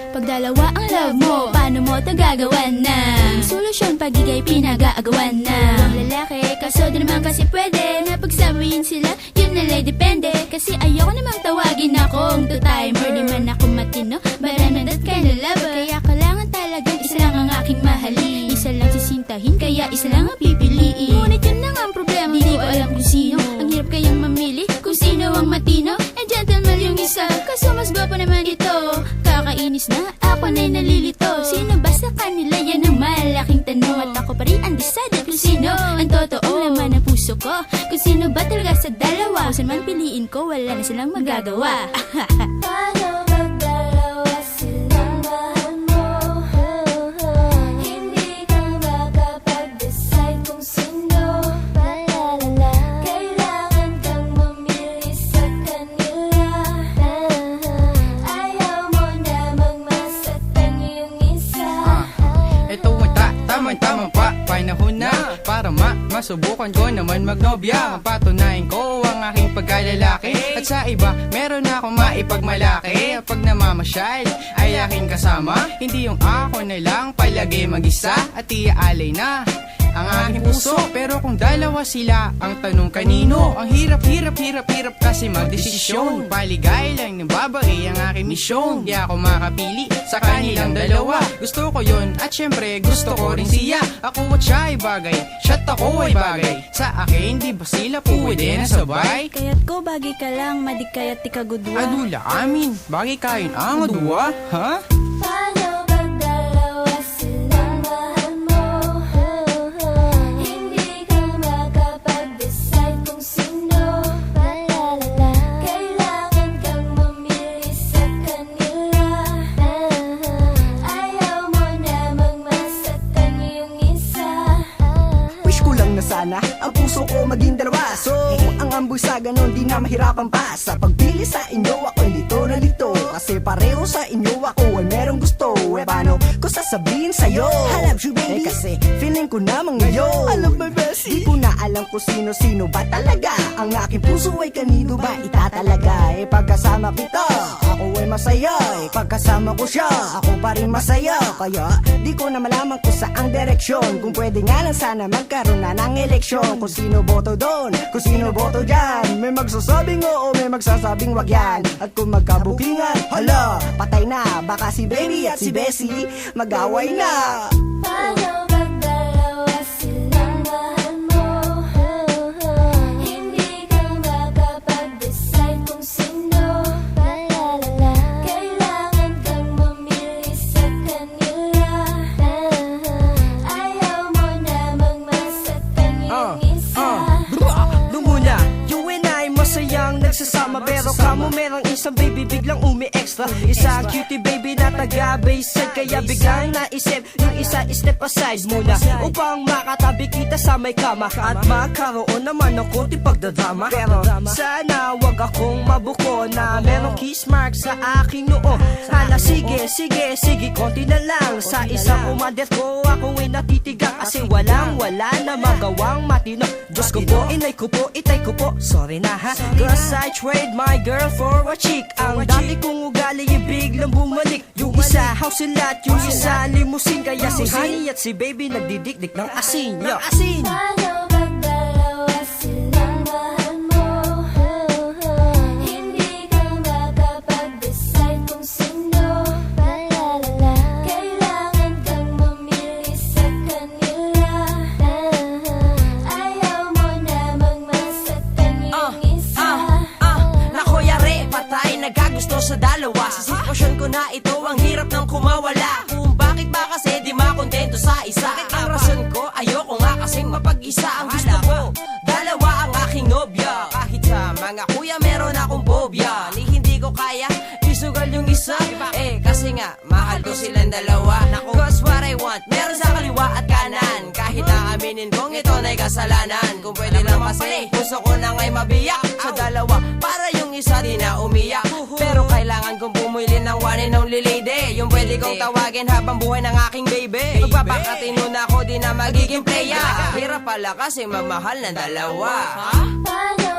Pag dalawa ang love mo, paano mo ito gagawan na? Solusyon pag ika'y pinag-aagawan na ang lalaki, kaso di naman kasi pwede na pagsamahin sila, yun nala'y depende. Kasi ayoko namang tawagin akong two-timer. Di man ako matino, but I'm not that kind of lover. Kaya kailangan talagang isa lang ang aking mahalin. Isa lang sisintahin, kaya isa lang ang pipiliin. Ngunit yun na nga ang problema, di ko alam kung sino. Ang hirap kayang mamili kung sino ang matino. And gentleman yung isa, kaso mas gwapo naman ito. Kakainis na, ako na'y nalilito. Sino ba sa kanila, yan ang malaking tanong. At ako pa rin undecided kung sino ang totoong laman ng puso ko. Kung sino ba talaga sa dalawa, kung saan man piliin ko, wala na silang magagawa. Paano magdalawa silang mahal mo? Hindi ka makapag-decide kung sino. Malalala, kailangan kang mamili sa kanila. Ayaw mo namang masaktan yung isa. Ito ay tamang-tamang panahon na para masubukan ko naman magnobya. Mapatunayan ko ang aking pagkalalaki. At sa iba, meron na akong maipagmalaki. Pag namamasyal ay aking kasama, hindi yung ako na lang palagi mag-isa. At iaalay na ang aking puso. Pero kung dalawa sila, ang tanong kanino? Ang hirap kasi magdesisyon. Paligay lang ng babae ang aking misyon. Di ako makapili sa kanilang dalawa. Gusto ko yun at syempre gusto ko rin siya. Ako at siya ay bagay, siya't ako ay bagay. Sa akin, di ba sila pwede na sabay? Kaya't ko bagay ka lang, madikaya't di ka gudwa. Adula amin, bagay kain ang adwa, ha? Paano magdalawa silang mahal mo? Hindi ka makapag-decide kung sino. Malalala, kailangan kang mamili sa kanila. Ayaw mo namang masaktan yung isa. Wish ko lang na sana ang puso ko maging dalawa. So, ang amboy sa ganon di na mahirapan pa. Sa pagpili sa inyo ako lito na lito. Kasi pareho sa inyo ako ay merong gusto. Paano ko sasabihin sa'yo? I love you baby. Kasi feeling ko namang ngayon I love my bestie. Di ko na alam kung sino-sino ba talaga. Ang aking puso ay kanino ba itatalaga. Pagkasama kita, ako ay masaya. Pagkasama ko siya, ako pa rin masaya. Kaya di ko na malaman kung saang direksyon. Kung pwede nga lang sana magkaroon na ng eleksyon. Kung sino boto doon, kung sino boto dyan. May magsasabing oo, may magsasabing wag yan. At kung magkabukingan, hala, patay na. Baka si baby at si Bessie mag-away na. Paano magdalawa silang mahal mo? Hindi ka makapag-decide kung sino. Malalala, kailangan kang mamili sa kanila. Ayaw mo namang masaktan yung isa. Nung una, you and I masayang nagsasama. Pero kamo merang isang baby biglang umi-extra. Isang cutie baby na taga-bayside. Kaya biglang naisip yung isa step aside muna upang makatabi kita sa may kama. At magkaroon naman ng konti pagdadrama. Pero sana wag akong mabuko na merong kiss mark sa aking noo. Hala sige, konti na lang. Sa isang umader ko ako ay natitigang. Kasi wala na magawang matino. Diyos ko po, inay ko po, itay ko po. Sorry na ha, cause I trade my girl for a chick. Ang dati kong ugali ay biglang bumalik. Yung isa house lot, yung isa limousine. Kaya si honey at si baby nagdidikdik ng asin. Paano magdalawa silang mahal mo? Hindi ka makapag-decide kung sino. Malalala, kailangan kang mamili sa kanila. Ayaw mo namang masaktan yung isa. Nako yari, patay, nagagusto sa dalawa. Sa sitwasyon ko na ito, ang hirap nang kumawala. Kung bakit ba kasi di makontento sa isa. Ang rason ko, ayoko nga kasing mapag-isa. Ang gusto ko, dalawa ang aking nobya. Kahit sa mga kuya meron akong phobia. Ni hindi ko kaya, isugal yung isa. Kasi nga, mahal ko silang dalawa. Cause what I want, meron sa kaliwa at kanan. Kahit na aminin kong ito na'y kasalanan. Kung pwede lang kasi, gusto ko na nga'y mabiyak sa dalawa. Para yung isa di na umiyak. Pero kailangan kong bumili ng one and only lady. Yung pwede kong tawagin habang buhay ng aking baby. Magpapakatino na ako, di na magiging playa. Hirap pala kasi mamahal ng dalawa. Paano